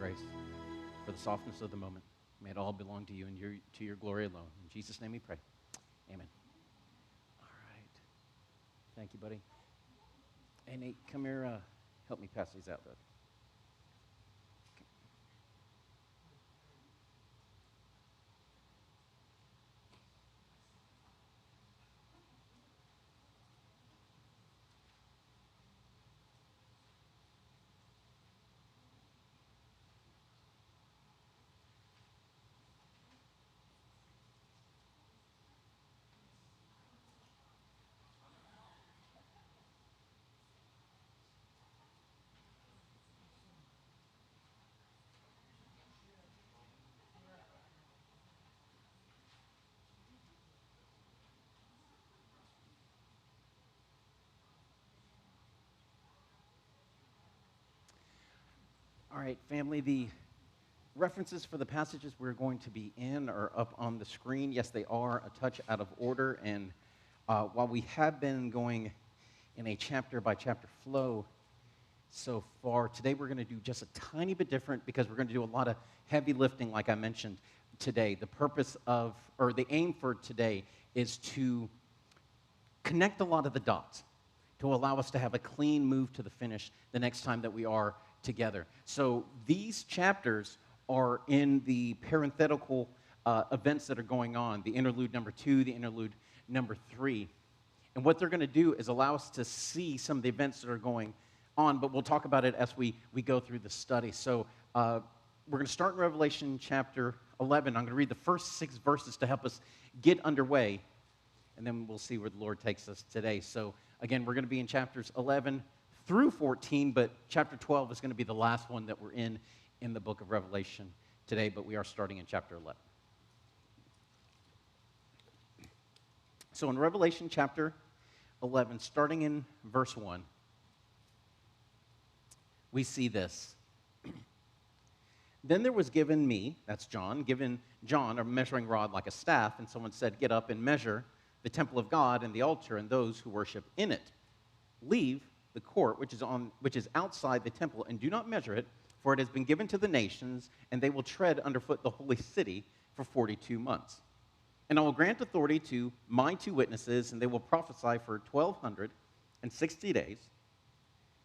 grace, for the softness of the moment. May it all belong to you and to your glory alone. In Jesus' name we pray. Amen. All right. Thank you, buddy. Hey, Nate, come here. Help me pass these out, bud. All right, family, the references for the passages we're going to be in are up on the screen. Yes, they are a touch out of order, and while we have been going in a chapter-by-chapter flow so far, today we're going to do just a tiny bit different because we're going to do a lot of heavy lifting, like I mentioned today. The aim for today is to connect a lot of the dots to allow us to have a clean move to the finish the next time that we are together. So these chapters are in the parenthetical events that are going on, the interlude number 2, the interlude number 3. And what they're going to do is allow us to see some of the events that are going on, but we'll talk about it as we go through the study. So we're going to start in Revelation chapter 11. I'm going to read the first 6 verses to help us get underway, and then we'll see where the Lord takes us today. So again, we're going to be in chapters 11 through 14, but chapter 12 is going to be the last one that we're in the book of Revelation today, but we are starting in chapter 11. So in Revelation chapter 11, starting in verse 1, we see this. Then there was given me, that's John, given John a measuring rod like a staff, and someone said, "Get up and measure the temple of God and the altar and those who worship in it. Leave the court which is outside the temple, and do not measure it, for it has been given to the nations, and they will tread underfoot the holy city for 42 months. And I will grant authority to my 2 witnesses, and they will prophesy for 1,260 days,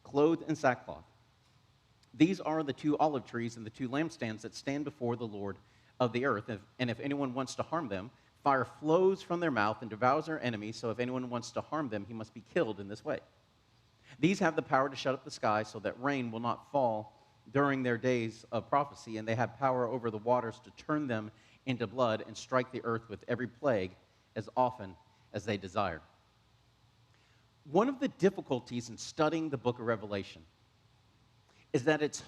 clothed in sackcloth. These are the 2 olive trees and the 2 lampstands that stand before the Lord of the earth. And if anyone wants to harm them, fire flows from their mouth and devours their enemies. So if anyone wants to harm them, he must be killed in this way. These have the power to shut up the sky so that rain will not fall during their days of prophecy, and they have power over the waters to turn them into blood and strike the earth with every plague as often as they desire." One of the difficulties in studying the book of Revelation is that it's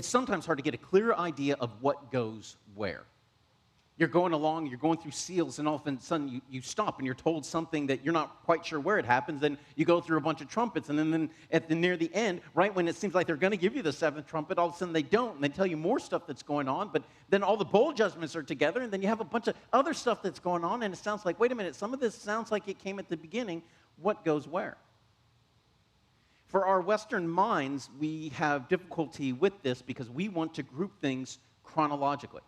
sometimes hard to get a clear idea of what goes where. You're going along, you're going through seals, and all of a sudden you stop and you're told something that you're not quite sure where it happens. Then you go through a bunch of trumpets, and then near the end, right when it seems like they're going to give you the 7th trumpet, all of a sudden they don't, and they tell you more stuff that's going on, but then all the bowl judgments are together, and then you have a bunch of other stuff that's going on, and it sounds like, wait a minute, some of this sounds like it came at the beginning. What goes where? For our Western minds, we have difficulty with this because we want to group things chronologically.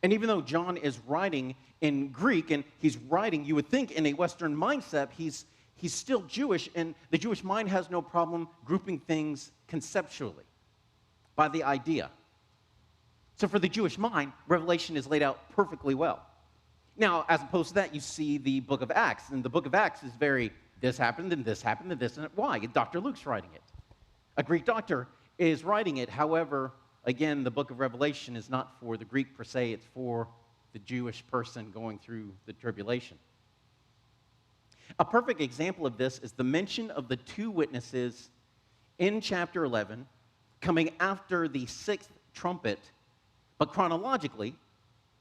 And even though John is writing in Greek, and he's writing, you would think in a Western mindset, he's still Jewish, and the Jewish mind has no problem grouping things conceptually by the idea. So for the Jewish mind, Revelation is laid out perfectly well. Now, as opposed to that, you see the book of Acts, and the book of Acts is very, this happened, and this happened, and this, and why? Dr. Luke's writing it. A Greek doctor is writing it. However, again, the book of Revelation is not for the Greek per se, it's for the Jewish person going through the tribulation. A perfect example of this is the mention of the 2 witnesses in chapter 11 coming after the 6th trumpet, but chronologically,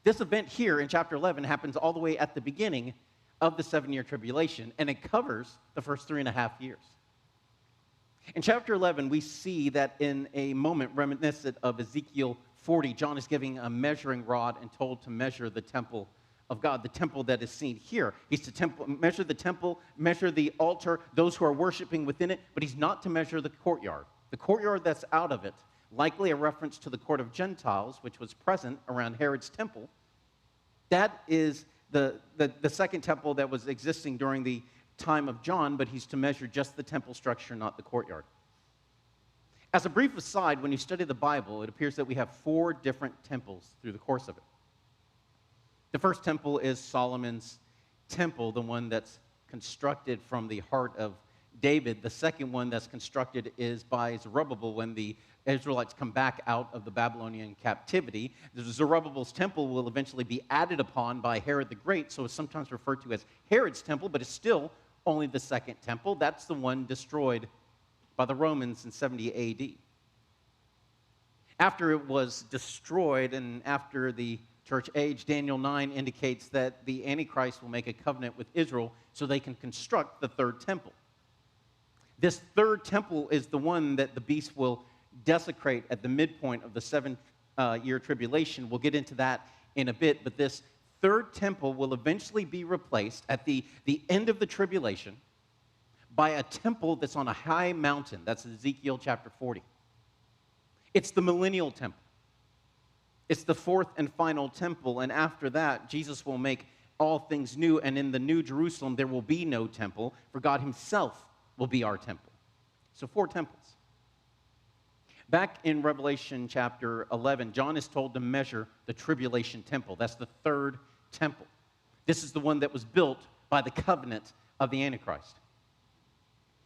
this event here in chapter 11 happens all the way at the beginning of the 7-year tribulation, and it covers the first 3.5 years. In chapter 11, we see that in a moment reminiscent of Ezekiel 40, John is giving a measuring rod and told to measure the temple of God, the temple that is seen here. He's to measure the temple, measure the altar, those who are worshiping within it, but he's not to measure the courtyard. The courtyard that's out of it, likely a reference to the court of Gentiles, which was present around Herod's temple. That is the second temple that was existing during the time of John, but he's to measure just the temple structure, not the courtyard. As a brief aside, when you study the Bible, it appears that we have 4 different temples through the course of it. The first temple is Solomon's temple, the one that's constructed from the heart of David. The second one that's constructed is by Zerubbabel when the Israelites come back out of the Babylonian captivity. The Zerubbabel's temple will eventually be added upon by Herod the Great, so it's sometimes referred to as Herod's temple, but it's still only the second temple. That's the one destroyed by the Romans in 70 A.D. After it was destroyed and after the church age, Daniel 9 indicates that the Antichrist will make a covenant with Israel so they can construct the third temple. This third temple is the one that the beast will desecrate at the midpoint of the 7-year tribulation. We'll get into that in a bit, but this third temple will eventually be replaced at the end of the tribulation by a temple that's on a high mountain. That's Ezekiel chapter 40. It's the millennial temple. It's the fourth and final temple, and after that, Jesus will make all things new, and in the new Jerusalem, there will be no temple, for God himself will be our temple. So 4 temples. Back in Revelation chapter 11, John is told to measure the Tribulation Temple. That's the third temple. This is the one that was built by the covenant of the Antichrist.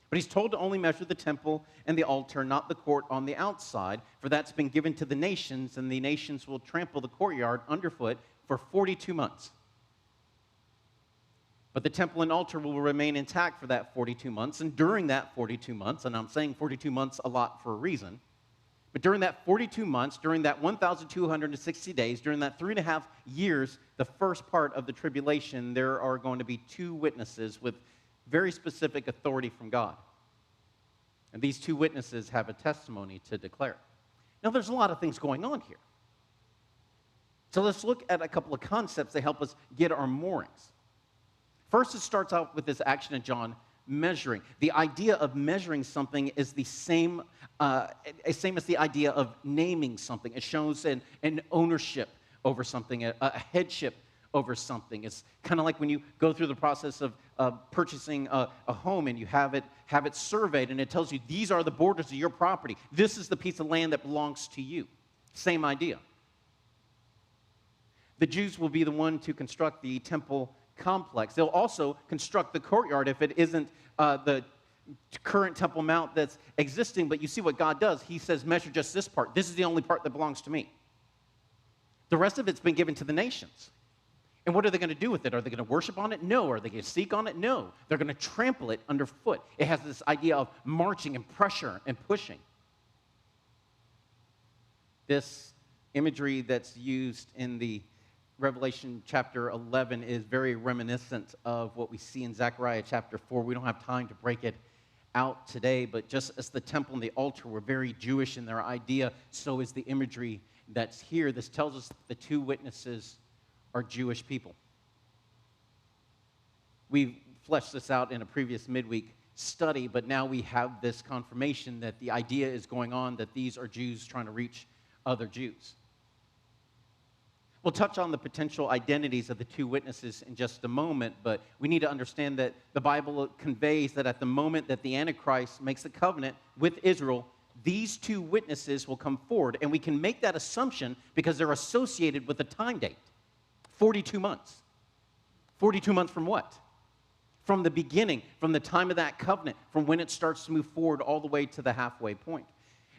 But he's told to only measure the temple and the altar, not the court on the outside, for that's been given to the nations, and the nations will trample the courtyard underfoot for 42 months. But the temple and altar will remain intact for that 42 months, and during that 42 months, and I'm saying 42 months a lot for a reason, but during that 42 months, during that 1,260 days, during that 3.5 years, the first part of the tribulation, there are going to be 2 witnesses with very specific authority from God. And these 2 witnesses have a testimony to declare. Now, there's a lot of things going on here. So let's look at a couple of concepts that help us get our moorings. First, it starts out with this action of John measuring. The idea of measuring something is the same as the idea of naming something. It shows an ownership over something, a headship over something. It's kind of like when you go through the process of purchasing a home and you have it surveyed and it tells you these are the borders of your property. This is the piece of land that belongs to you. Same idea. The Jews will be the one to construct the temple complex. They'll also construct the courtyard if it isn't the current Temple Mount that's existing, but you see what God does. He says, measure just this part. This is the only part that belongs to me. The rest of it's been given to the nations. And what are they going to do with it? Are they going to worship on it? No. Are they going to seek on it? No. They're going to trample it underfoot. It has this idea of marching and pressure and pushing. This imagery that's used in the Revelation chapter 11 is very reminiscent of what we see in Zechariah chapter 4. We don't have time to break it out today, but just as the temple and the altar were very Jewish in their idea, so is the imagery that's here. This tells us the 2 witnesses are Jewish people. We fleshed this out in a previous midweek study, but now we have this confirmation that the idea is going on that these are Jews trying to reach other Jews. We'll touch on the potential identities of the 2 witnesses in just a moment, but we need to understand that the Bible conveys that at the moment that the Antichrist makes a covenant with Israel, these 2 witnesses will come forward, and we can make that assumption because they're associated with a time date. 42 months. 42 months from what? From the beginning, from the time of that covenant, from when it starts to move forward all the way to the halfway point.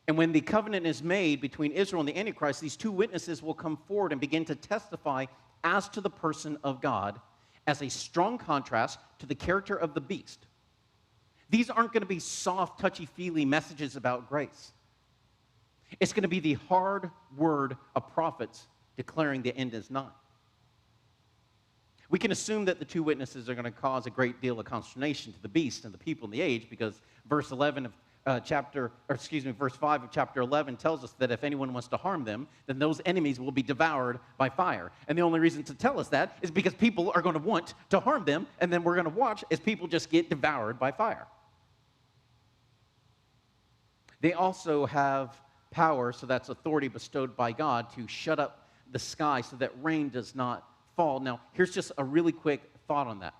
And when the covenant is made between Israel and the Antichrist, these 2 witnesses will come forward and begin to testify as to the person of God as a strong contrast to the character of the beast. These aren't going to be soft, touchy-feely messages about grace. It's going to be the hard word of prophets declaring the end is nigh. We can assume that the 2 witnesses are going to cause a great deal of consternation to the beast and the people in the age because verse 5 of chapter 11 tells us that if anyone wants to harm them, then those enemies will be devoured by fire. And the only reason to tell us that is because people are going to want to harm them, and then we're going to watch as people just get devoured by fire. They also have power, so that's authority bestowed by God, to shut up the sky so that rain does not fall. Now, here's just a really quick thought on that.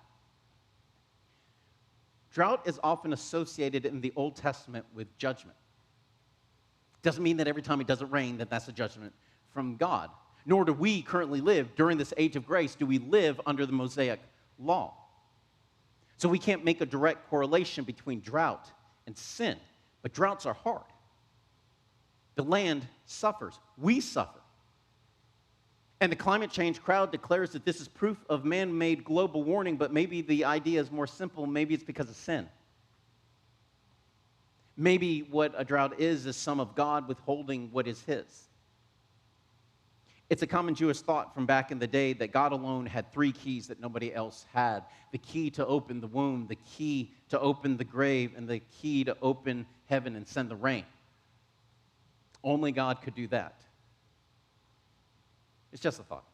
Drought is often associated in the Old Testament with judgment. Doesn't mean that every time it doesn't rain that that's a judgment from God. Nor do we currently live, during this age of grace, do we live under the Mosaic law. So we can't make a direct correlation between drought and sin. But droughts are hard. The land suffers. We suffer. And the climate change crowd declares that this is proof of man-made global warming, but maybe the idea is more simple. Maybe it's because of sin. Maybe what a drought is some of God withholding what is his. It's a common Jewish thought from back in the day that God alone had three keys that nobody else had. The key to open the womb, the key to open the grave, and the key to open heaven and send the rain. Only God could do that. It's just a thought.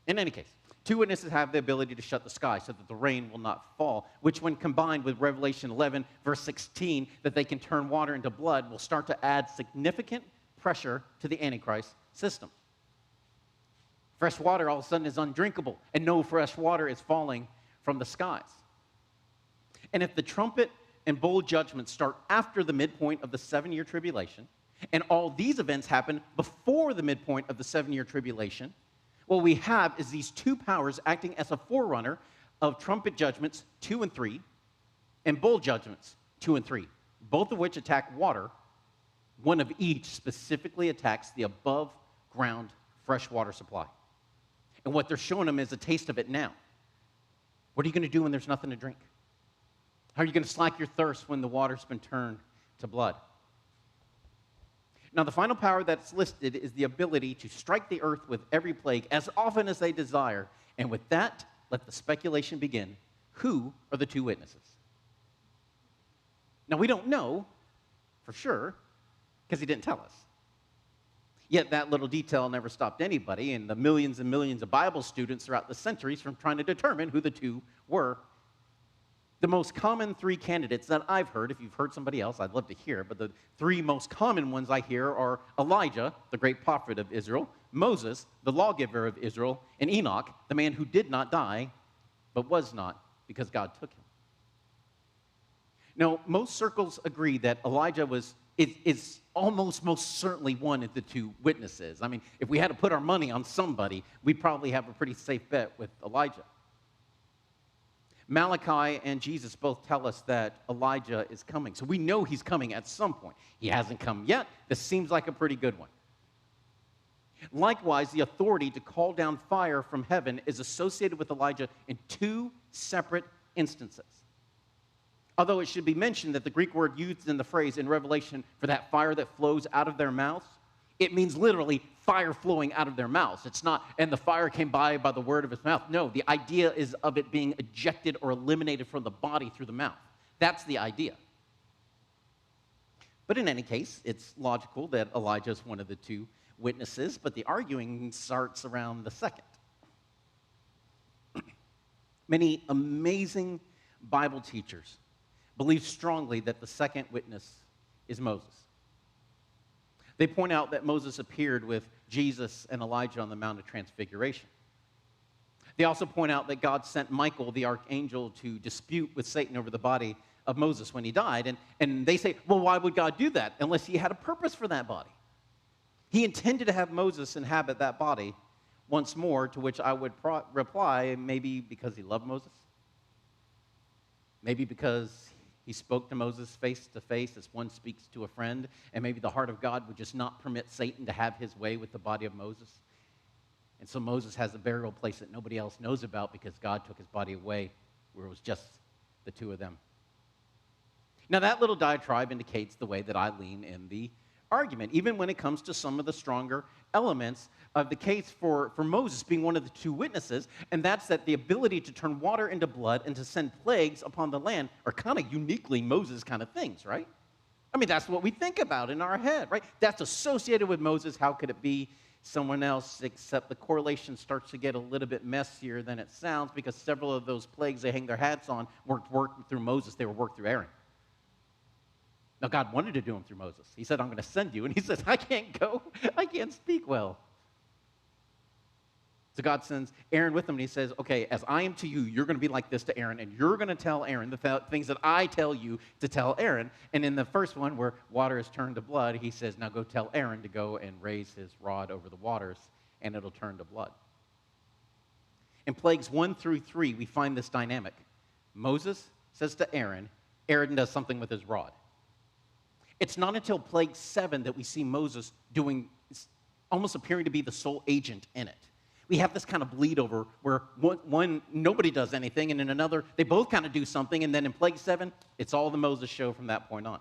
In any case, two witnesses have the ability to shut the sky so that the rain will not fall, which when combined with Revelation 11, verse 16, that they can turn water into blood, will start to add significant pressure to the Antichrist system. Fresh water all of a sudden is undrinkable, and no fresh water is falling from the skies. And if the trumpet and bowl judgments start after the midpoint of the 7-year tribulation, and all these events happen before the midpoint of the 7-year tribulation, what we have is these two powers acting as a forerunner of trumpet judgments 2 and 3 and bowl judgments 2 and 3, both of which attack water. One of each specifically attacks the above-ground freshwater supply. And what they're showing them is a taste of it now. What are you going to do when there's nothing to drink? How are you going to slack your thirst when the water's been turned to blood? Now, the final power that's listed is the ability to strike the earth with every plague as often as they desire. And with that, let the speculation begin. Who are the two witnesses? Now, we don't know for sure because he didn't tell us. Yet that little detail never stopped anybody and the millions and millions of Bible students throughout the centuries from trying to determine who the two were. The most common three candidates that I've heard, if you've heard somebody else, I'd love to hear, but the three most common ones I hear are Elijah, the great prophet of Israel, Moses, the lawgiver of Israel, and Enoch, the man who did not die, but was not because God took him. Now, most circles agree that Elijah is almost most certainly one of the two witnesses. I mean, if we had to put our money on somebody, we'd probably have a pretty safe bet with Elijah. Malachi and Jesus both tell us that Elijah is coming. So we know he's coming at some point. He hasn't come yet. This seems like a pretty good one. Likewise, the authority to call down fire from heaven is associated with Elijah in two separate instances. Although it should be mentioned that the Greek word used in the phrase in Revelation for that fire that flows out of their mouths, it means literally fire flowing out of their mouths. It's not, and the fire came by the word of his mouth. No, the idea is of it being ejected or eliminated from the body through the mouth. That's the idea. But in any case, it's logical that Elijah is one of the two witnesses, but the arguing starts around the second. Many amazing Bible teachers believe strongly that the second witness is Moses. They point out that Moses appeared with Jesus and Elijah on the Mount of Transfiguration. They also point out that God sent Michael, the archangel, to dispute with Satan over the body of Moses when he died. And they say, well, why would God do that unless he had a purpose for that body? He intended to have Moses inhabit that body once more, to which I would reply, maybe because he loved Moses. Maybe because he spoke to Moses face to face as one speaks to a friend, and maybe the heart of God would just not permit Satan to have his way with the body of Moses. And so Moses has a burial place that nobody else knows about because God took his body away where it was just the two of them. Now that little diatribe indicates the way that I lean in the argument, even when it comes to some of the stronger elements of the case for Moses being one of the two witnesses, and that's that the ability to turn water into blood and to send plagues upon the land are kind of uniquely Moses kind of things, right? I mean, that's what we think about in our head, right? That's associated with Moses. How could it be someone else? Except the correlation starts to get a little bit messier than it sounds, because several of those plagues they hang their hats on weren't worked through Moses. They were worked through Aaron. Now, God wanted to do them through Moses. He said, I'm going to send you. And he says, I can't go. I can't speak well. So God sends Aaron with him, and he says, okay, as I am to you, you're going to be like this to Aaron, and you're going to tell Aaron the things that I tell you to tell Aaron. And in the first one, where water is turned to blood, he says, now go tell Aaron to go and raise his rod over the waters, and it'll turn to blood. In plagues 1 through 3, we find this dynamic. Moses says to Aaron, Aaron does something with his rod. It's not until plague 7 that we see Moses doing, almost appearing to be the sole agent in it. We have this kind of bleed over where one nobody does anything, and in another, they both kind of do something, and then in plague 7, it's all the Moses show from that point on.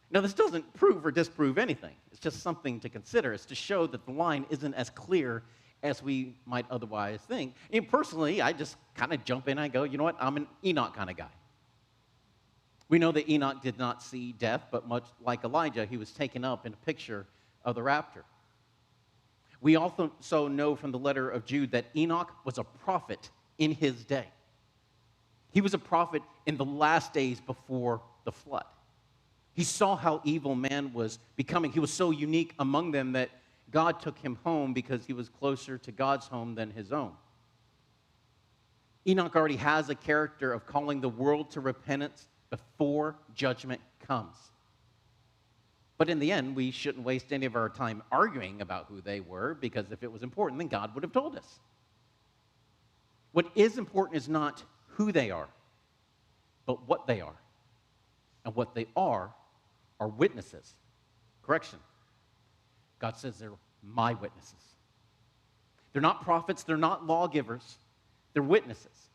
Now, this doesn't prove or disprove anything. It's just something to consider. It's to show that the line isn't as clear as we might otherwise think. And personally, I just kind of jump in and I go, you know what, I'm an Enoch kind of guy. We know that Enoch did not see death, but much like Elijah, he was taken up in a picture of the rapture. We also know from the letter of Jude that Enoch was a prophet in his day. He was a prophet in the last days before the flood. He saw how evil man was becoming. He was so unique among them that God took him home because he was closer to God's home than his own. Enoch already has a character of calling the world to repentance before judgment comes. But in the end, we shouldn't waste any of our time arguing about who they were, because if it was important, then God would have told us. What is important is not who they are, but what they are. And what they are witnesses. Correction. God says they're my witnesses. They're not prophets, they're not lawgivers, they're witnesses.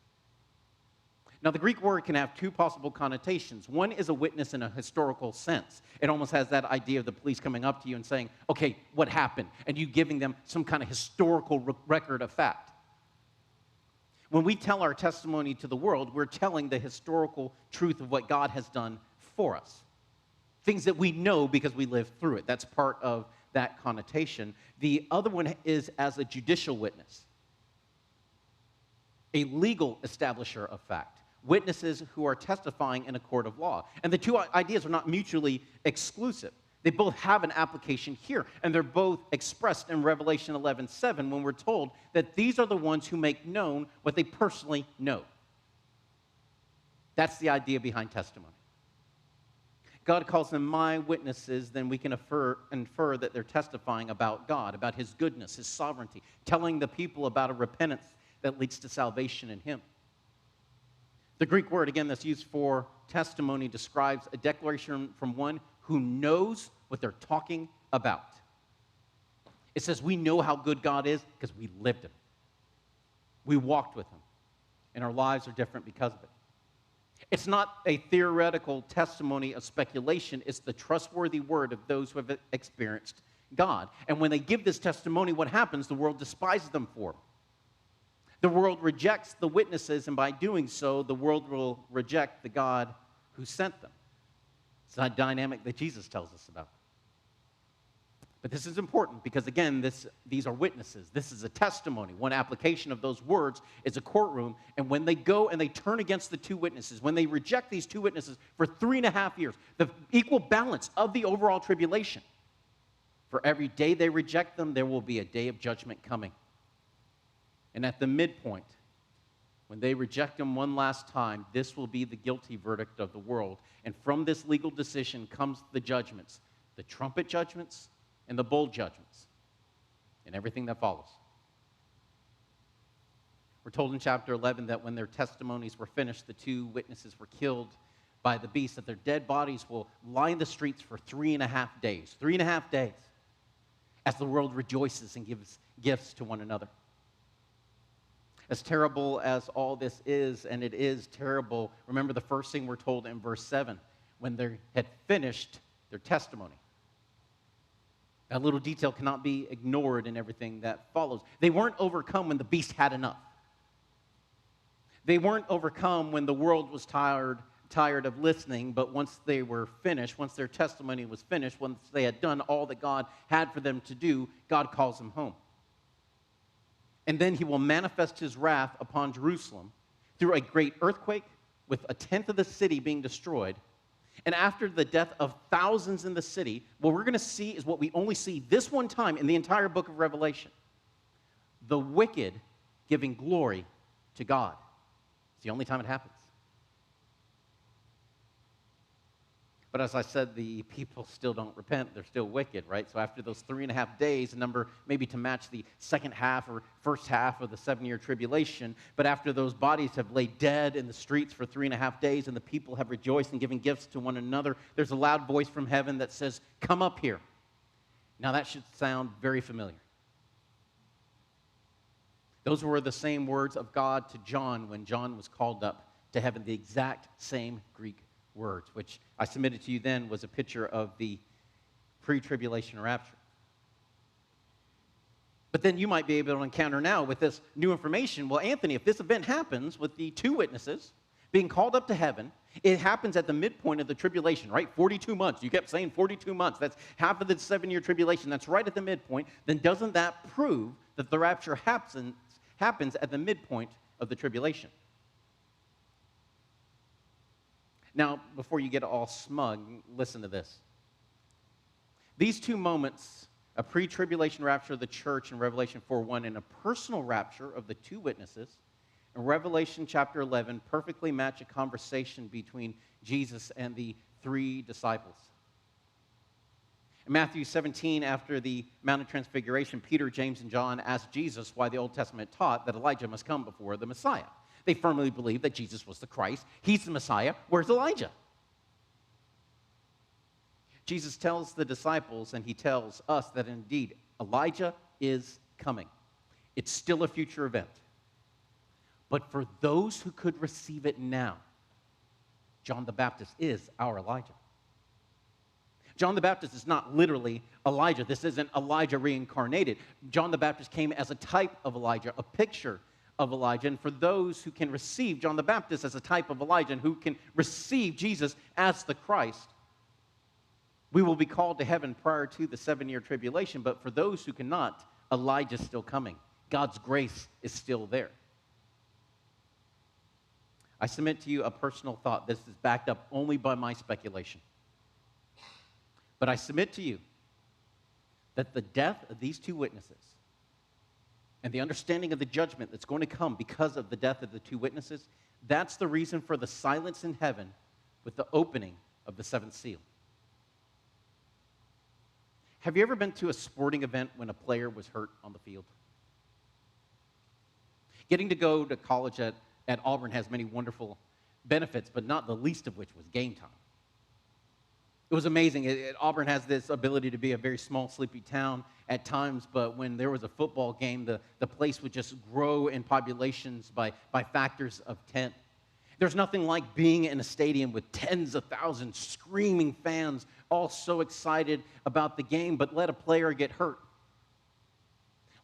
Now, the Greek word can have two possible connotations. One is a witness in a historical sense. It almost has that idea of the police coming up to you and saying, okay, what happened? And you giving them some kind of historical record of fact. When we tell our testimony to the world, we're telling the historical truth of what God has done for us. Things that we know because we lived through it. That's part of that connotation. The other one is as a judicial witness, a legal establisher of fact. Witnesses who are testifying in a court of law. And the two ideas are not mutually exclusive. They both have an application here, and they're both expressed in Revelation 11:7 when we're told that these are the ones who make known what they personally know. That's the idea behind testimony. God calls them my witnesses, then we can infer that they're testifying about God, about his goodness, his sovereignty, telling the people about a repentance that leads to salvation in him. The Greek word, again, that's used for testimony describes a declaration from one who knows what they're talking about. It says we know how good God is because we lived him. We walked with him, and our lives are different because of it. It's not a theoretical testimony of speculation. It's the trustworthy word of those who have experienced God. And when they give this testimony, what happens? The world despises them for it. The world rejects the witnesses, and by doing so, the world will reject the God who sent them. It's a dynamic that Jesus tells us about. But this is important because, again, these are witnesses. This is a testimony. One application of those words is a courtroom, and when they go and they turn against the two witnesses, when they reject these two witnesses for 3.5 years, the equal balance of the overall tribulation, for every day they reject them, there will be a day of judgment coming. And at the midpoint, when they reject him one last time, this will be the guilty verdict of the world. And from this legal decision comes the judgments, the trumpet judgments and the bowl judgments, and everything that follows. We're told in chapter 11 that when their testimonies were finished, the two witnesses were killed by the beast, that their dead bodies will line the streets for 3.5 days. 3.5 days, as the world rejoices and gives gifts to one another. As terrible as all this is, and it is terrible, remember the first thing we're told in verse 7, when they had finished their testimony. That little detail cannot be ignored in everything that follows. They weren't overcome when the beast had enough. They weren't overcome when the world was tired of listening, but once they were finished, once their testimony was finished, once they had done all that God had for them to do, God calls them home. And then he will manifest his wrath upon Jerusalem through a great earthquake, with 1/10 of the city being destroyed, And after the death of thousands in the city, what we're going to see is what we only see this one time in the entire book of Revelation. The wicked giving glory to God. It's the only time it happens. But as I said, the people still don't repent. They're still wicked, right? So after those 3.5 days, a number maybe to match the second half or first half of the 7-year tribulation, but after those bodies have laid dead in the streets for 3.5 days and the people have rejoiced and given gifts to one another, there's a loud voice from heaven that says, "Come up here." Now that should sound very familiar. Those were the same words of God to John when John was called up to heaven, the exact same Greek words, which I submitted to you then was a picture of the pre-tribulation rapture. But then you might be able to encounter now with this new information, well, Anthony, if this event happens with the 2 witnesses being called up to heaven, it happens at the midpoint of the tribulation, right? 42 months. You kept saying 42 months. That's half of the 7-year tribulation. That's right at the midpoint. Then doesn't that prove that the rapture happens at the midpoint of the tribulation? Now, before you get all smug, listen to this. These 2 moments, a pre-tribulation rapture of the church in Revelation 4:1 and a personal rapture of the 2 witnesses in Revelation chapter 11 perfectly match a conversation between Jesus and the 3 disciples. In Matthew 17, after the Mount of Transfiguration, Peter, James, and John asked Jesus why the Old Testament taught that Elijah must come before the Messiah. They firmly believed that Jesus was the Christ. He's the Messiah. Where's Elijah? Jesus tells the disciples, and he tells us that indeed Elijah is coming. It's still a future event. But for those who could receive it now, John the Baptist is our Elijah. John the Baptist is not literally Elijah. This isn't Elijah reincarnated. John the Baptist came as a type of Elijah, a picture of Elijah. And for those who can receive John the Baptist as a type of Elijah and who can receive Jesus as the Christ, we will be called to heaven prior to the 7-year tribulation. But for those who cannot, Elijah's still coming. God's grace is still there. I submit to you a personal thought. This is backed up only by my speculation. But I submit to you that the death of these 2 witnesses and the understanding of the judgment that's going to come because of the death of the 2 witnesses, that's the reason for the silence in heaven with the opening of the 7th seal. Have you ever been to a sporting event when a player was hurt on the field? Getting to go to college at Auburn has many wonderful benefits, but not the least of which was game time. It was amazing. Auburn has this ability to be a very small, sleepy town at times, but when there was a football game, the place would just grow in populations by factors of 10. There's nothing like being in a stadium with tens of thousands screaming fans, all so excited about the game, but let a player get hurt.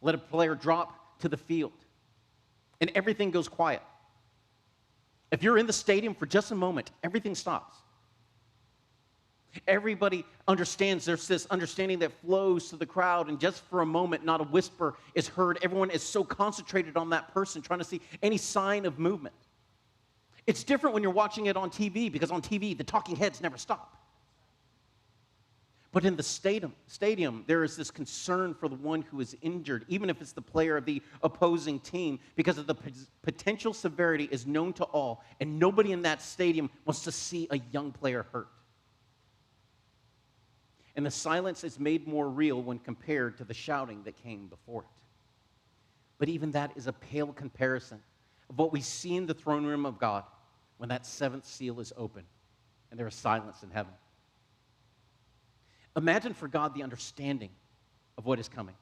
Let a player drop to the field, and everything goes quiet. If you're in the stadium for just a moment, everything stops. Everybody understands. There's this understanding that flows to the crowd, and just for a moment, not a whisper is heard. Everyone is so concentrated on that person, trying to see any sign of movement. It's different when you're watching it on TV, because on TV, the talking heads never stop. But in the stadium, there is this concern for the one who is injured, even if it's the player of the opposing team, because of the potential severity is known to all, and nobody in that stadium wants to see a young player hurt. And the silence is made more real when compared to the shouting that came before it. But even that is a pale comparison of what we see in the throne room of God when that 7th seal is open and there is silence in heaven. Imagine for God the understanding of what is coming.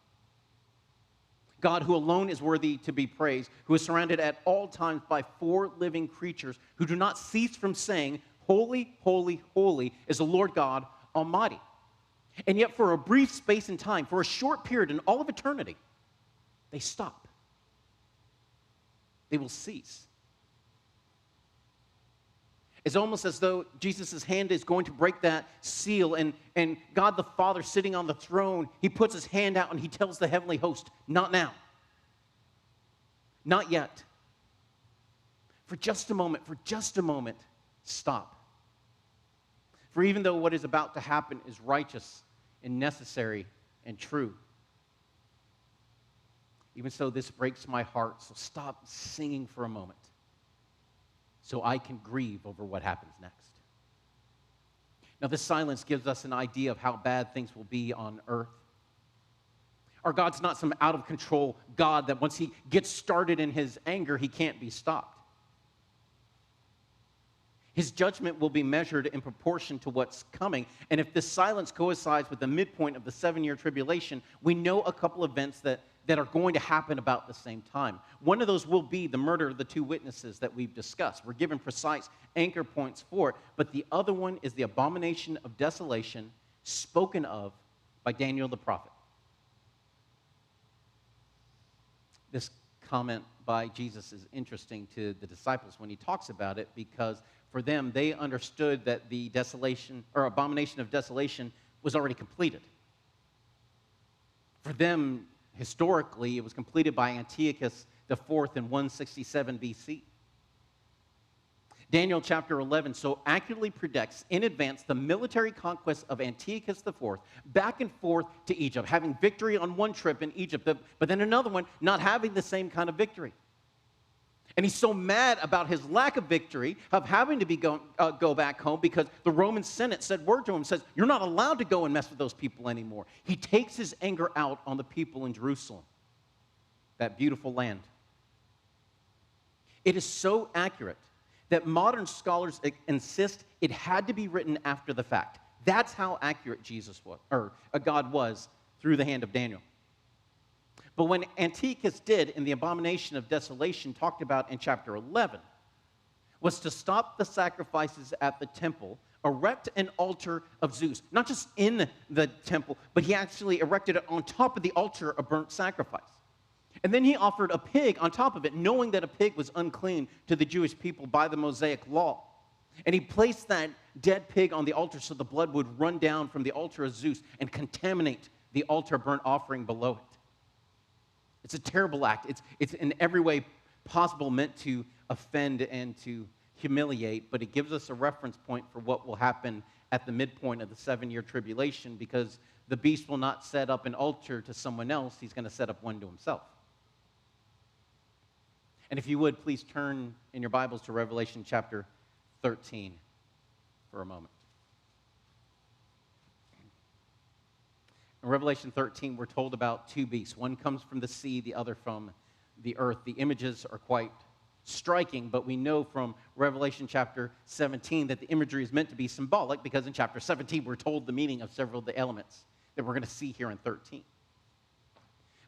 God, who alone is worthy to be praised, who is surrounded at all times by 4 living creatures who do not cease from saying, "Holy, holy, holy is the Lord God Almighty." And yet for a brief space in time, for a short period in all of eternity, they stop. They will cease. It's almost as though Jesus' hand is going to break that seal, and God the Father sitting on the throne, he puts his hand out and he tells the heavenly host, "Not now. Not yet. For just a moment, stop." For even though what is about to happen is righteous and necessary and true, even so, this breaks my heart. So stop singing for a moment so I can grieve over what happens next. Now, this silence gives us an idea of how bad things will be on earth. Our God's not some out-of-control God that once he gets started in his anger, he can't be stopped. His judgment will be measured in proportion to what's coming. And if this silence coincides with the midpoint of the 7-year tribulation, we know a couple events that are going to happen about the same time. One of those will be the murder of the 2 witnesses that we've discussed. We're given precise anchor points for it. But the other one is the abomination of desolation spoken of by Daniel the prophet. This comment by Jesus is interesting to the disciples when he talks about it, because for them, they understood that the desolation or abomination of desolation was already completed. For them, historically, it was completed by Antiochus IV in 167 BC. Daniel chapter 11 so accurately predicts in advance the military conquest of Antiochus IV back and forth to Egypt, having victory on one trip in Egypt, but then another one not having the same kind of victory. And he's so mad about his lack of victory, of having to go back home, because the Roman Senate said word to him, says, you're not allowed to go and mess with those people anymore. He takes his anger out on the people in Jerusalem, that beautiful land. It is so accurate that modern scholars insist it had to be written after the fact. That's how accurate Jesus was, or God was, through the hand of Daniel. But when Antiochus did in the abomination of desolation talked about in chapter 11, was to stop the sacrifices at the temple, erect an altar of Zeus. Not just in the temple, but he actually erected it on top of the altar of burnt sacrifice. And then he offered a pig on top of it, knowing that a pig was unclean to the Jewish people by the Mosaic law. And he placed that dead pig on the altar so the blood would run down from the altar of Zeus and contaminate the altar burnt offering below it. It's a terrible act. It's in every way possible meant to offend and to humiliate, but it gives us a reference point for what will happen at the midpoint of the 7-year tribulation, because the beast will not set up an altar to someone else. He's going to set up one to himself. And if you would, please turn in your Bibles to Revelation chapter 13 for a moment. In Revelation 13, we're told about 2 beasts. One comes from the sea, the other from the earth. The images are quite striking, but we know from Revelation chapter 17 that the imagery is meant to be symbolic, because in chapter 17, we're told the meaning of several of the elements that we're going to see here in 13.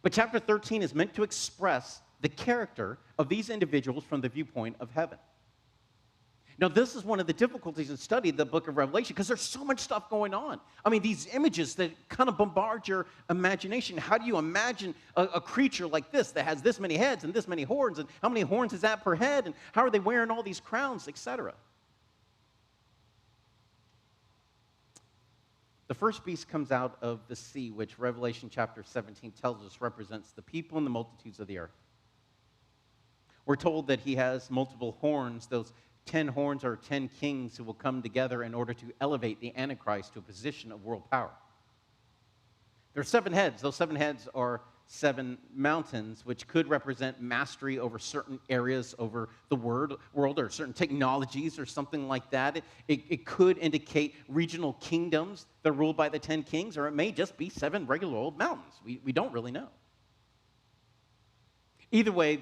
But chapter 13 is meant to express the character of these individuals from the viewpoint of heaven. Now, this is one of the difficulties in studying the book of Revelation, because there's so much stuff going on. I mean, these images that kind of bombard your imagination. How do you imagine a creature like this that has this many heads and this many horns, and how many horns is that per head, and how are they wearing all these crowns, etc.? The first beast comes out of the sea, which Revelation chapter 17 tells us represents the people and the multitudes of the earth. We're told that he has multiple horns. Those 10 horns are 10 kings who will come together in order to elevate the Antichrist to a position of world power. There are 7 heads. Those 7 heads are 7 mountains, which could represent mastery over certain areas over the world or certain technologies or something like that. It could indicate regional kingdoms that are ruled by the 10 kings, or it may just be 7 regular old mountains. We don't really know. Either way,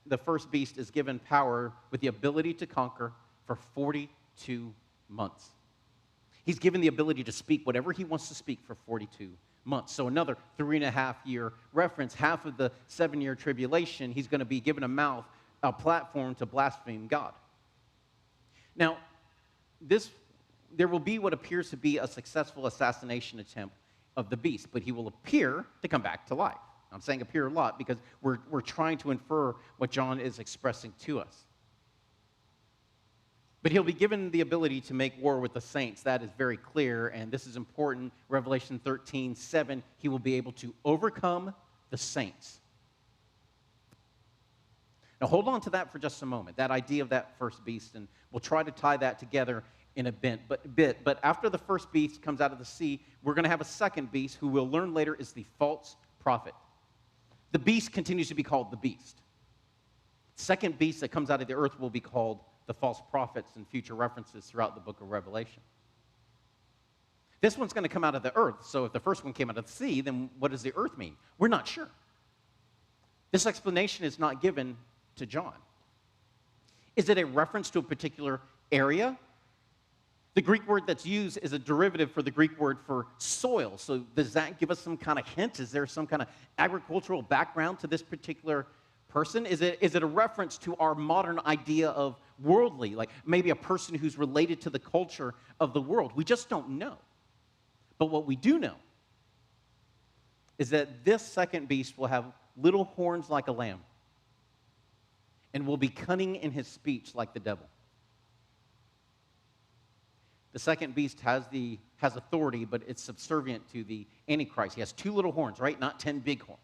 the first beast is given power with the ability to conquer for 42 months. He's given the ability to speak whatever he wants to speak for 42 months. So another 3.5-year reference, half of the 7-year tribulation, he's going to be given a mouth, a platform to blaspheme God. Now, there will be what appears to be a successful assassination attempt of the beast, but he will appear to come back to life. I'm saying appear a lot because we're trying to infer what John is expressing to us. But he'll be given the ability to make war with the saints. That is very clear, and this is important. Revelation 13:7, he will be able to overcome the saints. Now hold on to that for just a moment, that idea of that first beast, and we'll try to tie that together in a bit. But after the first beast comes out of the sea, we're going to have a second beast who we'll learn later is the false prophet. The beast continues to be called the beast. Second beast that comes out of the earth will be called the false prophets in future references throughout the book of Revelation. This one's going to come out of the earth. So if the first one came out of the sea, then what does the earth mean? We're not sure. This explanation is not given to John. Is it a reference to a particular area? The Greek word that's used is a derivative for the Greek word for soil. So does that give us some kind of hint? Is there some kind of agricultural background to this particular person? Is it a reference to our modern idea of worldly, like maybe a person who's related to the culture of the world? We just don't know. But what we do know is that this second beast will have little horns like a lamb and will be cunning in his speech like the devil. The second beast has authority, but it's subservient to the Antichrist. He has 2 little horns, right? Not 10 big horns.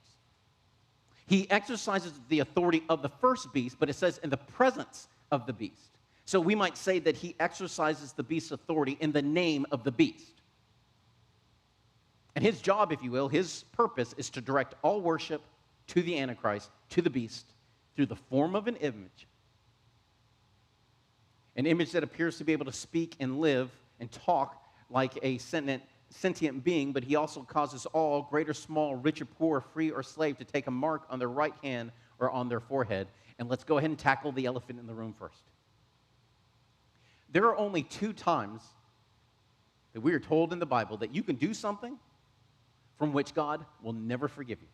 He exercises the authority of the first beast, but it says in the presence of the beast. So we might say that he exercises the beast's authority in the name of the beast. And his job, if you will, his purpose is to direct all worship to the Antichrist, to the beast, through the form of an image. An image that appears to be able to speak and live and talk like a sentient being, but he also causes all, great or small, rich or poor, free or slave, to take a mark on their right hand or on their forehead. And let's go ahead and tackle the elephant in the room first. There are only 2 times that we are told in the Bible that you can do something from which God will never forgive you.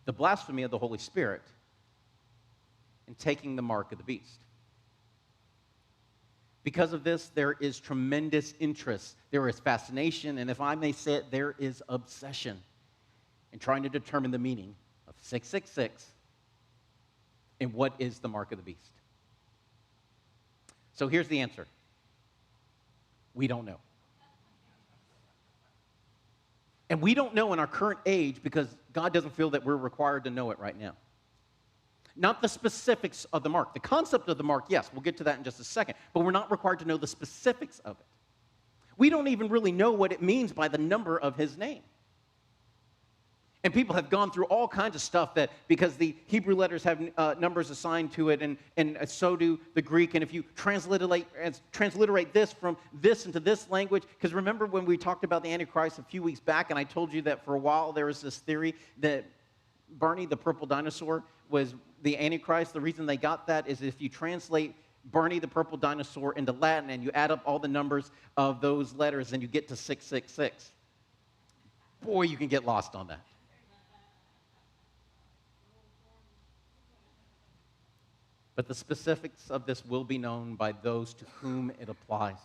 The blasphemy of the Holy Spirit and taking the mark of the beast. Because of this, there is tremendous interest. There is fascination, and if I may say it, there is obsession in trying to determine the meaning of 666 and what is the mark of the beast. So here's the answer. We don't know. And we don't know in our current age because God doesn't feel that we're required to know it right now. Not the specifics of the mark. The concept of the mark, yes, we'll get to that in just a second, but we're not required to know the specifics of it. We don't even really know what it means by the number of his name. And people have gone through all kinds of stuff that, because the Hebrew letters have numbers assigned to it, and so do the Greek. And if you transliterate this from this into this language, because remember when we talked about the Antichrist a few weeks back, and I told you that for a while there was this theory that Barney, the purple dinosaur, was the Antichrist. The reason they got that is if you translate Barney, the purple dinosaur, into Latin, and you add up all the numbers of those letters, and you get to 666. Boy, you can get lost on that. But the specifics of this will be known by those to whom it applies.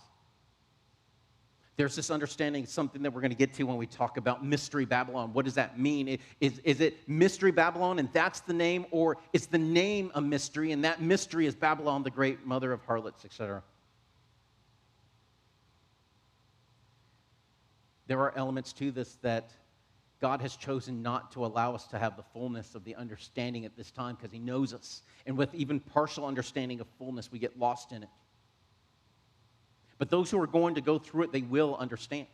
There's this understanding, something that we're going to get to when we talk about Mystery Babylon. What does that mean? Is it Mystery Babylon and that's the name, or is the name a mystery and that mystery is Babylon, the great mother of harlots, etc.? There are elements to this that God has chosen not to allow us to have the fullness of the understanding at this time because he knows us. And with even partial understanding of fullness, we get lost in it. But those who are going to go through it, they will understand.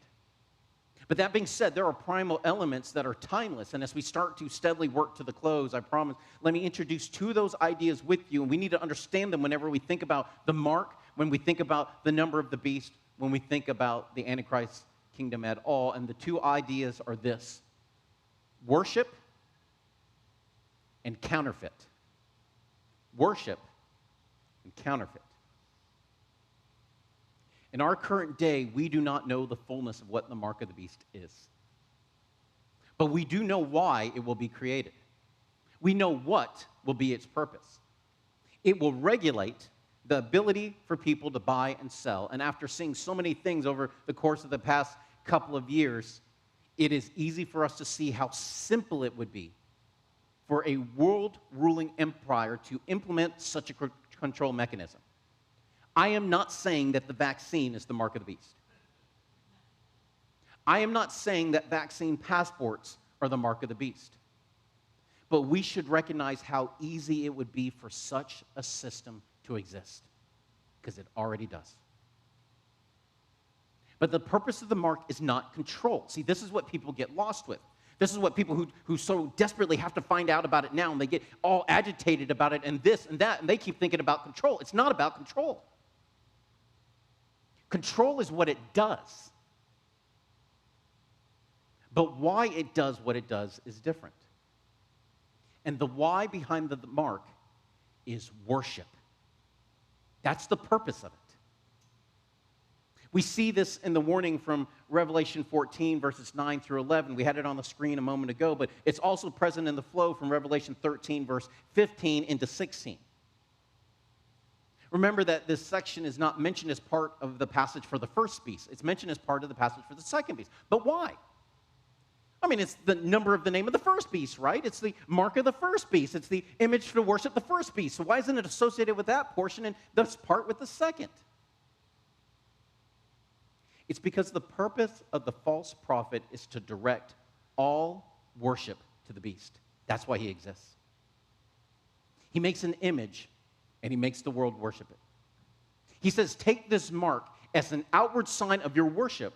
But that being said, there are primal elements that are timeless. And as we start to steadily work to the close, I promise, let me introduce 2 of those ideas with you. And we need to understand them whenever we think about the mark, when we think about the number of the beast, when we think about the Antichrist kingdom at all. And the 2 ideas are this: worship and counterfeit. Worship and counterfeit. In our current day, we do not know the fullness of what the mark of the beast is. But we do know why it will be created. We know what will be its purpose. It will regulate the ability for people to buy and sell. And after seeing so many things over the course of the past couple of years, it is easy for us to see how simple it would be for a world-ruling empire to implement such a control mechanism. I am not saying that the vaccine is the mark of the beast. I am not saying that vaccine passports are the mark of the beast. But we should recognize how easy it would be for such a system to exist. Because it already does. But the purpose of the mark is not control. See, this is what people get lost with. This is what people who so desperately have to find out about it now, and they get all agitated about it and this and that, and they keep thinking about control. It's not about control. Control is what it does. But why it does what it does is different. And the why behind the mark is worship. That's the purpose of it. We see this in the warning from Revelation 14, verses 9 through 11. We had it on the screen a moment ago, but it's also present in the flow from Revelation 13, verse 15 into 16. Remember that this section is not mentioned as part of the passage for the first beast. It's mentioned as part of the passage for the second beast. But why? I mean, it's the number of the name of the first beast, right? It's the mark of the first beast. It's the image to worship the first beast. So why isn't it associated with that portion and this part with the second? It's because the purpose of the false prophet is to direct all worship to the beast. That's why he exists. He makes an image, and he makes the world worship it. He says, take this mark as an outward sign of your worship.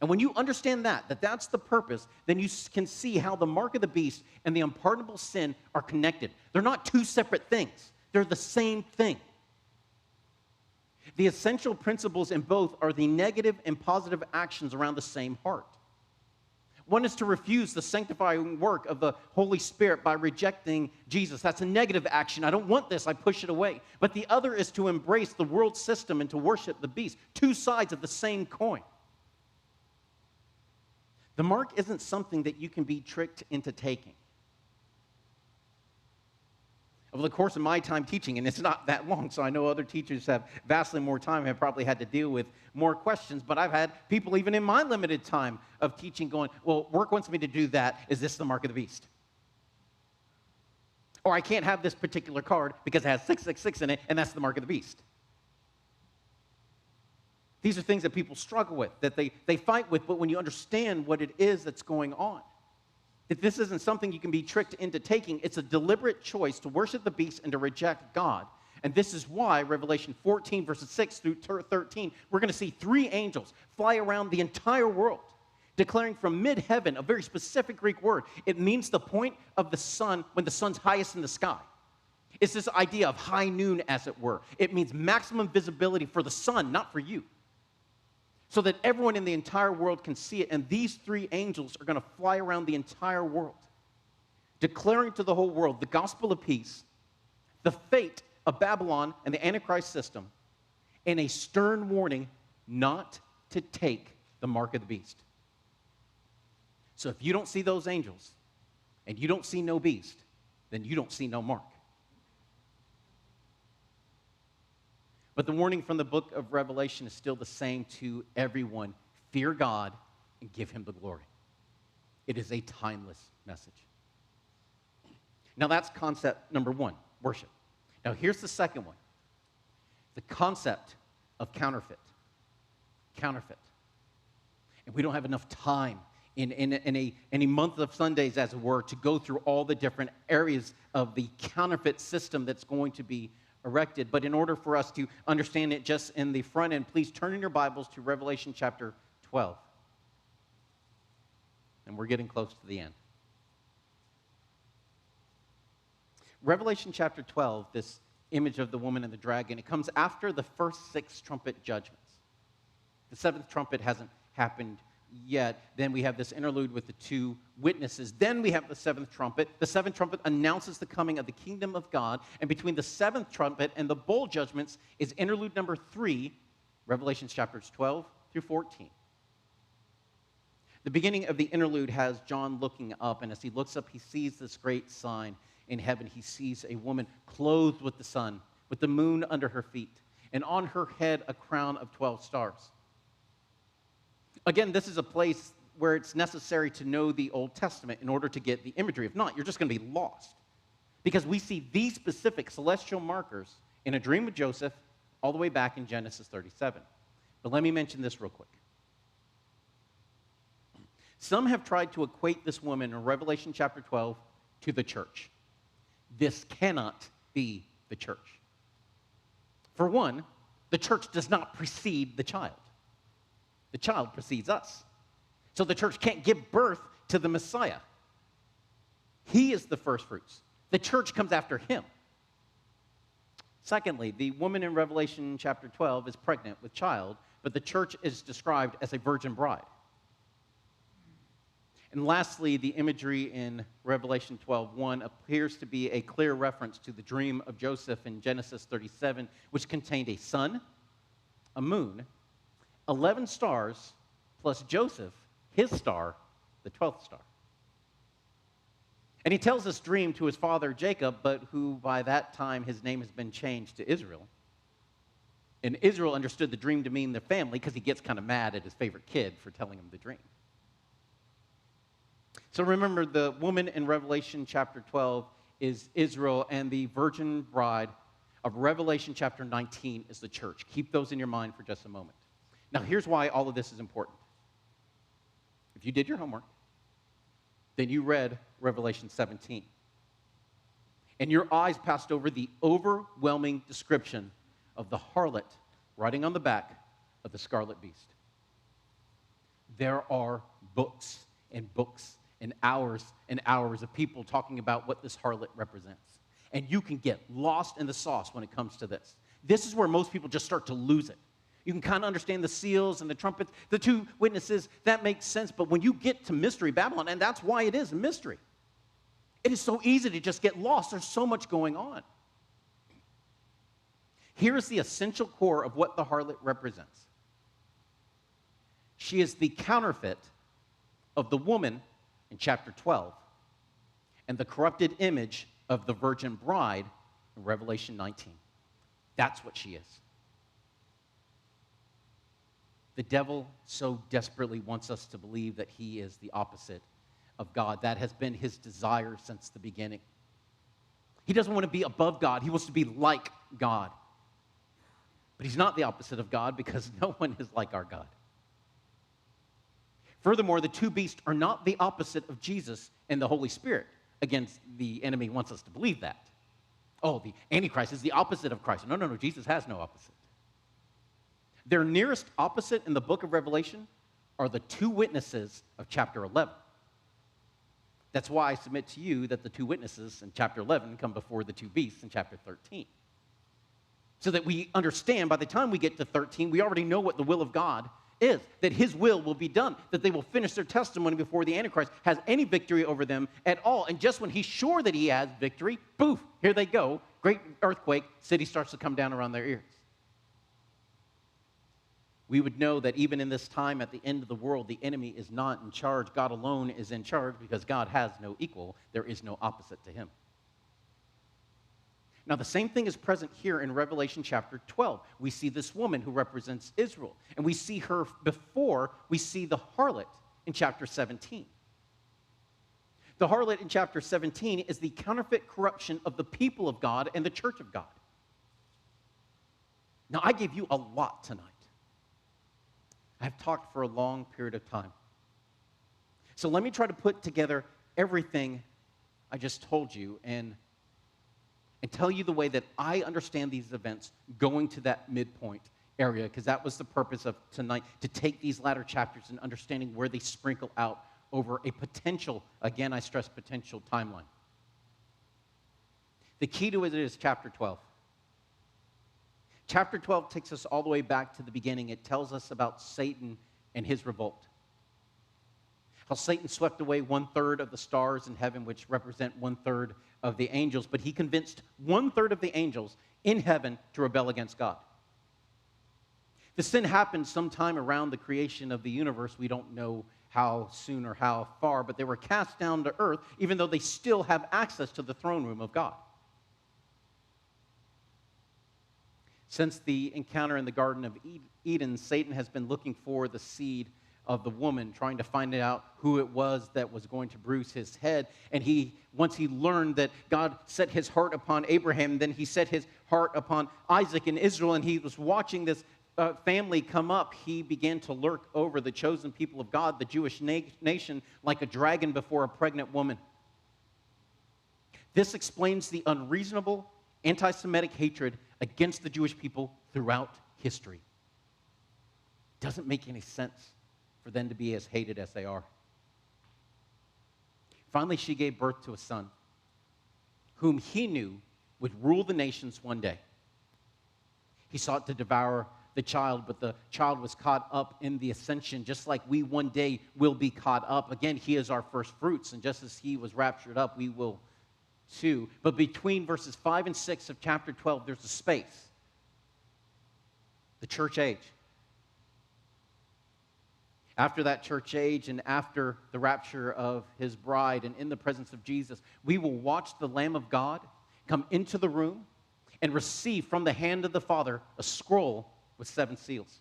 And when you understand that that's the purpose, then you can see how the mark of the beast and the unpardonable sin are connected. They're not two separate things. They're the same thing. The essential principles in both are the negative and positive actions around the same heart. One is to refuse the sanctifying work of the Holy Spirit by rejecting Jesus. That's a negative action. I don't want this. I push it away. But the other is to embrace the world system and to worship the beast. Two sides of the same coin. The mark isn't something that you can be tricked into taking. Over the course of my time teaching, and it's not that long, so I know other teachers have vastly more time and have probably had to deal with more questions, but I've had people even in my limited time of teaching going, well, work wants me to do that. Is this the mark of the beast? Or I can't have this particular card because it has 666 in it, and that's the mark of the beast. These are things that people struggle with, that they fight with, but when you understand what it is that's going on, that this isn't something you can be tricked into taking. It's a deliberate choice to worship the beast and to reject God. And this is why Revelation 14, verses 6 through 13, we're going to see 3 angels fly around the entire world, declaring from mid-heaven a very specific Greek word. It means the point of the sun when the sun's highest in the sky. It's this idea of high noon, as it were. It means maximum visibility for the sun, not for you, so that everyone in the entire world can see it. And these 3 angels are going to fly around the entire world, declaring to the whole world the gospel of peace, the fate of Babylon and the Antichrist system, and a stern warning not to take the mark of the beast. So if you don't see those angels, and you don't see no beast, then you don't see no mark. But the warning from the book of Revelation is still the same to everyone. Fear God and give him the glory. It is a timeless message. Now that's concept number 1, worship. Now here's the second one. The concept of counterfeit. Counterfeit. And we don't have enough time in a month of Sundays, as it were, to go through all the different areas of the counterfeit system that's going to be erected. But in order for us to understand it just in the front end, please turn in your Bibles to Revelation chapter 12. And we're getting close to the end. Revelation chapter 12, this image of the woman and the dragon, it comes after the first 6 trumpet judgments. The 7th trumpet hasn't happened yet. Then we have this interlude with the 2 witnesses. Then we have the 7th trumpet. The 7th trumpet announces the coming of the kingdom of God. And between the 7th trumpet and the bowl judgments is interlude number 3, Revelation chapters 12 through 14. The beginning of the interlude has John looking up, and as he looks up, he sees this great sign in heaven. He sees a woman clothed with the sun, with the moon under her feet, and on her head a crown of 12 stars. Again, this is a place where it's necessary to know the Old Testament in order to get the imagery. If not, you're just going to be lost. Because we see these specific celestial markers in a dream of Joseph all the way back in Genesis 37. But let me mention this real quick. Some have tried to equate this woman in Revelation chapter 12 to the church. This cannot be the church. For one, The church does not precede the child. The child precedes us. So the church can't give birth to the Messiah. He is the first fruits. The church comes after him. Secondly, the woman in Revelation chapter 12 is pregnant with child, but the church is described as a virgin bride. And lastly, the imagery in Revelation 12:1 appears to be a clear reference to the dream of Joseph in Genesis 37, which contained a sun, a moon, 11 stars, plus Joseph, his star, the 12th star. And he tells this dream to his father Jacob, but who by that time his name has been changed to Israel. And Israel understood the dream to mean the family because he gets kind of mad at his favorite kid for telling him the dream. So remember, the woman in Revelation chapter 12 is Israel, and the virgin bride of Revelation chapter 19 is the church. Keep those in your mind for just a moment. Now, here's why all of this is important. If you did your homework, then you read Revelation 17. And your eyes passed over the overwhelming description of the harlot riding on the back of the scarlet beast. There are books and books and hours of people talking about what this harlot represents. And you can get lost in the sauce when it comes to this. This is where most people just start to lose it. You can kind of understand the seals and the trumpets, the two witnesses, that makes sense. But when you get to Mystery Babylon, and that's why it is a mystery, it is so easy to just get lost. There's so much going on. Here's the essential core of what the harlot represents. She is the counterfeit of the woman in chapter 12 and the corrupted image of the virgin bride in Revelation 19. That's what she is. The devil so desperately wants us to believe that he is the opposite of God. That has been his desire since the beginning. He doesn't want to be above God. He wants to be like God. But he's not the opposite of God because no one is like our God. Furthermore, the two beasts are not the opposite of Jesus and the Holy Spirit. Again, the enemy wants us to believe that. Oh, the Antichrist is the opposite of Christ. No, Jesus has no opposite. Their nearest opposite in the book of Revelation are the two witnesses of chapter 11. That's why I submit to you that the two witnesses in chapter 11 come before the two beasts in chapter 13. So that we understand by the time we get to 13, we already know what the will of God is, that his will be done, that they will finish their testimony before the Antichrist has any victory over them at all. And just when he's sure that he has victory, poof, here they go, great earthquake, city starts to come down around their ears. We would know that even in this time at the end of the world, the enemy is not in charge. God alone is in charge because God has no equal. There is no opposite to him. Now, the same thing is present here in Revelation chapter 12. We see this woman who represents Israel, and we see her before we see the harlot in chapter 17. The harlot in chapter 17 is the counterfeit corruption of the people of God and the church of God. Now, I gave you a lot tonight. I've talked for a long period of time. So let me try to put together everything I just told you and tell you the way that I understand these events going to that midpoint area, because that was the purpose of tonight, to take these latter chapters and understanding where they sprinkle out over a potential, again, I stress potential timeline. The key to it is chapter 12. Chapter 12 takes us all the way back to the beginning. It tells us about Satan and his revolt. How Satan swept away 1/3 of the stars in heaven, which represent 1/3 of the angels, but he convinced 1/3 of the angels in heaven to rebel against God. The sin happened sometime around the creation of the universe. We don't know how soon or how far, but they were cast down to earth, even though they still have access to the throne room of God. Since the encounter in the Garden of Eden, Satan has been looking for the seed of the woman, trying to find out who it was that was going to bruise his head. And once he learned that God set his heart upon Abraham, then he set his heart upon Isaac and Israel, and he was watching this family come up, he began to lurk over the chosen people of God, the Jewish nation, like a dragon before a pregnant woman. This explains the unreasonable anti-Semitic hatred against the Jewish people throughout history. Doesn't make any sense for them to be as hated as they are. Finally, she gave birth to a son, whom he knew would rule the nations one day. He sought to devour the child, but the child was caught up in the ascension, just like we one day will be caught up. Again, he is our first fruits, and just as he was raptured up, we will too. But between verses 5 and 6 of chapter 12, there's a space. The church age. After that church age and after the rapture of his bride and in the presence of Jesus, we will watch the Lamb of God come into the room and receive from the hand of the Father a scroll with 7 seals.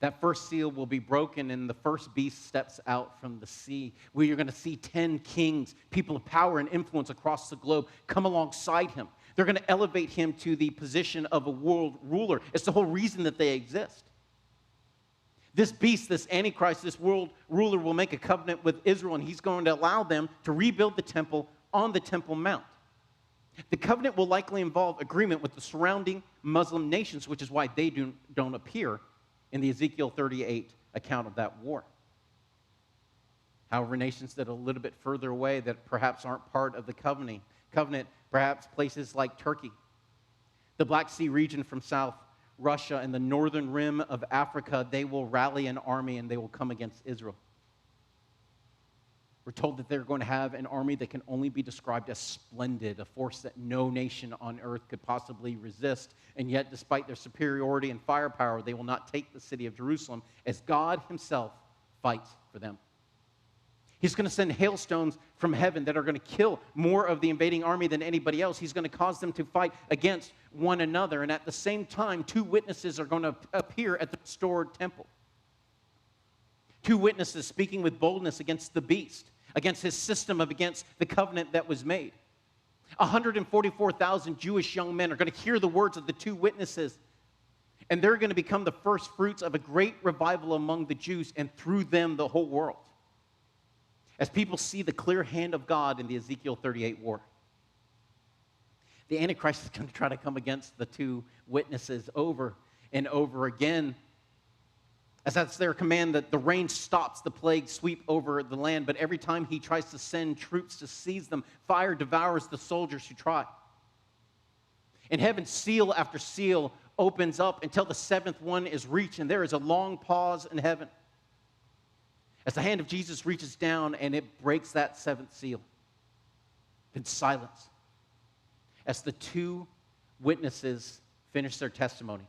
That first seal will be broken and the first beast steps out from the sea. We are going to see 10 kings, people of power and influence across the globe, come alongside him. They're going to elevate him to the position of a world ruler. It's the whole reason that they exist. This beast, this Antichrist, this world ruler will make a covenant with Israel, and he's going to allow them to rebuild the temple on the Temple Mount. The covenant will likely involve agreement with the surrounding Muslim nations, which is why they don't appear in the Ezekiel 38 account of that war. However, nations that are a little bit further away that perhaps aren't part of the covenant, perhaps places like Turkey, the Black Sea region from South Russia, and the northern rim of Africa, they will rally an army and they will come against Israel. We're told that they're going to have an army that can only be described as splendid, a force that no nation on earth could possibly resist. And yet, despite their superiority and firepower, they will not take the city of Jerusalem as God himself fights for them. He's going to send hailstones from heaven that are going to kill more of the invading army than anybody else. He's going to cause them to fight against one another. And at the same time, 2 witnesses are going to appear at the restored temple. 2 witnesses speaking with boldness against the beast, against his system, against the covenant that was made. 144,000 Jewish young men are going to hear the words of the 2 witnesses, and they're going to become the first fruits of a great revival among the Jews, and through them, the whole world. As people see the clear hand of God in the Ezekiel 38 war. The Antichrist is going to try to come against the 2 witnesses over and over again. As that's their command, that the rain stops, the plagues sweep over the land. But every time he tries to send troops to seize them, fire devours the soldiers who try. In heaven, seal after seal opens up until the 7th one is reached, and there is a long pause in heaven as the hand of Jesus reaches down and it breaks that 7th seal. Then silence as the 2 witnesses finish their testimony.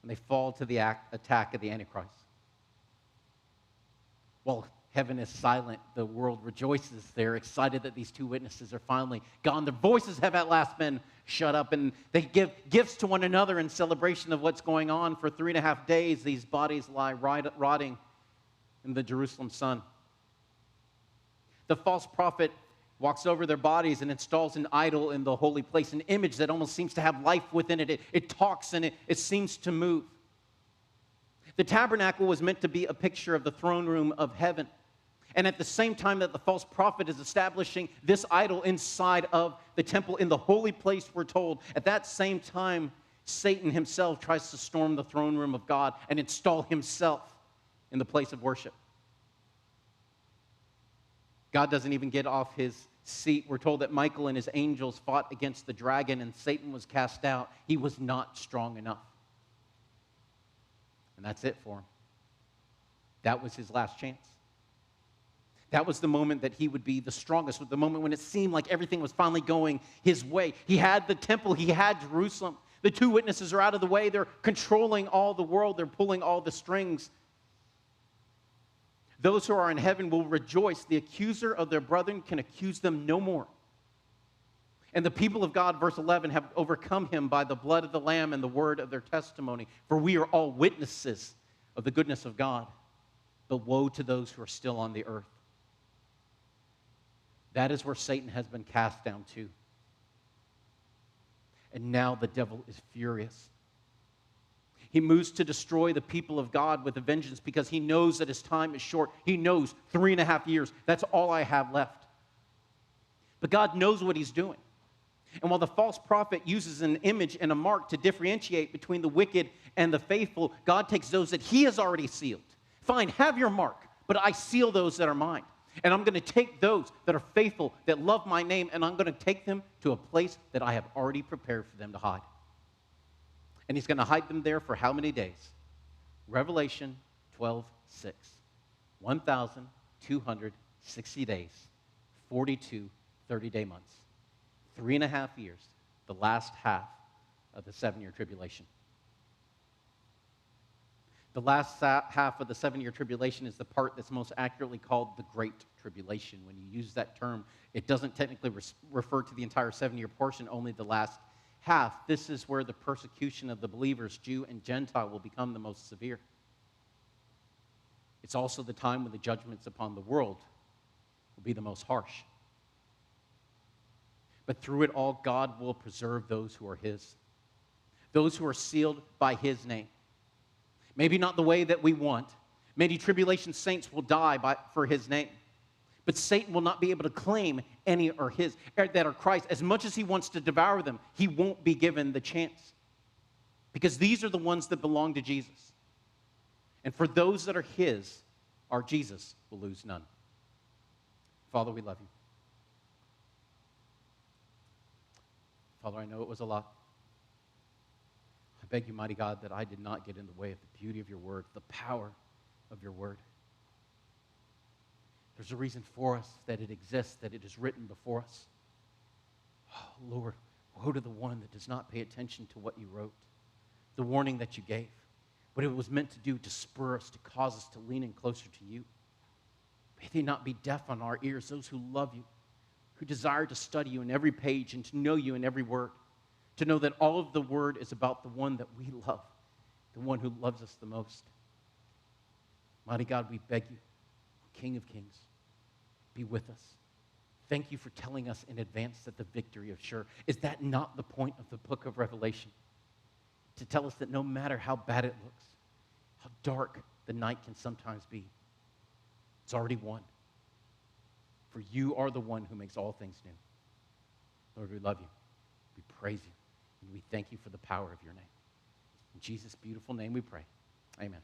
And they fall to the attack of the Antichrist. While heaven is silent, the world rejoices. They're excited that these 2 witnesses are finally gone. Their voices have at last been shut up, and they give gifts to one another in celebration of what's going on. For 3.5 days, these bodies lie rotting in the Jerusalem sun. The false prophet walks over their bodies and installs an idol in the holy place, an image that almost seems to have life within it. It talks and it seems to move. The tabernacle was meant to be a picture of the throne room of heaven. And at the same time that the false prophet is establishing this idol inside of the temple in the holy place, we're told, at that same time, Satan himself tries to storm the throne room of God and install himself in the place of worship. God doesn't even get off his seat. We're told that Michael and his angels fought against the dragon and Satan was cast out. He was not strong enough. And that's it for him. That was his last chance. That was the moment that he would be the strongest, the moment when it seemed like everything was finally going his way. He had the temple, he had Jerusalem. The 2 witnesses are out of the way. They're controlling all the world. They're pulling all the strings. Those who are in heaven will rejoice. The accuser of their brethren can accuse them no more. And the people of God, verse 11, have overcome him by the blood of the Lamb and the word of their testimony. For we are all witnesses of the goodness of God. But woe to those who are still on the earth. That is where Satan has been cast down to. And now the devil is furious. He moves to destroy the people of God with a vengeance because he knows that his time is short. He knows 3.5 years. That's all I have left. But God knows what he's doing. And while the false prophet uses an image and a mark to differentiate between the wicked and the faithful, God takes those that he has already sealed. Fine, have your mark, but I seal those that are mine. And I'm going to take those that are faithful, that love my name, and I'm going to take them to a place that I have already prepared for them to hide. And he's going to hide them there for how many days? Revelation 12:6. 1,260 days, 42 30-day months. 3.5 years, the last half of the 7-year tribulation. The last half of the 7-year tribulation is the part that's most accurately called the Great Tribulation. When you use that term, it doesn't technically refer to the entire 7-year portion, only the last half. This is where the persecution of the believers, Jew and Gentile, will become the most severe. It's also the time when the judgments upon the world will be the most harsh. But through it all, God will preserve those who are his, those who are sealed by his name. Maybe not the way that we want. Many tribulation saints will die for his name. But Satan will not be able to claim any are his, that are Christ. As much as he wants to devour them, he won't be given the chance. Because these are the ones that belong to Jesus. And for those that are his, our Jesus will lose none. Father, we love you. Father, I know it was a lot. I beg you, mighty God, that I did not get in the way of the beauty of your word, the power of your word. There's a reason for us that it exists, that it is written before us. Oh, Lord, woe to the one that does not pay attention to what you wrote, the warning that you gave, what it was meant to do to spur us, to cause us to lean in closer to you. May they not be deaf on our ears, those who love you, who desire to study you in every page and to know you in every word, to know that all of the word is about the one that we love, the one who loves us the most. Mighty God, we beg you, King of Kings, be with us. Thank you for telling us in advance that the victory is sure. Is that not the point of the book of Revelation? To tell us that no matter how bad it looks, how dark the night can sometimes be, it's already won. For you are the one who makes all things new. Lord, we love you. We praise you. And we thank you for the power of your name. In Jesus' beautiful name we pray. Amen.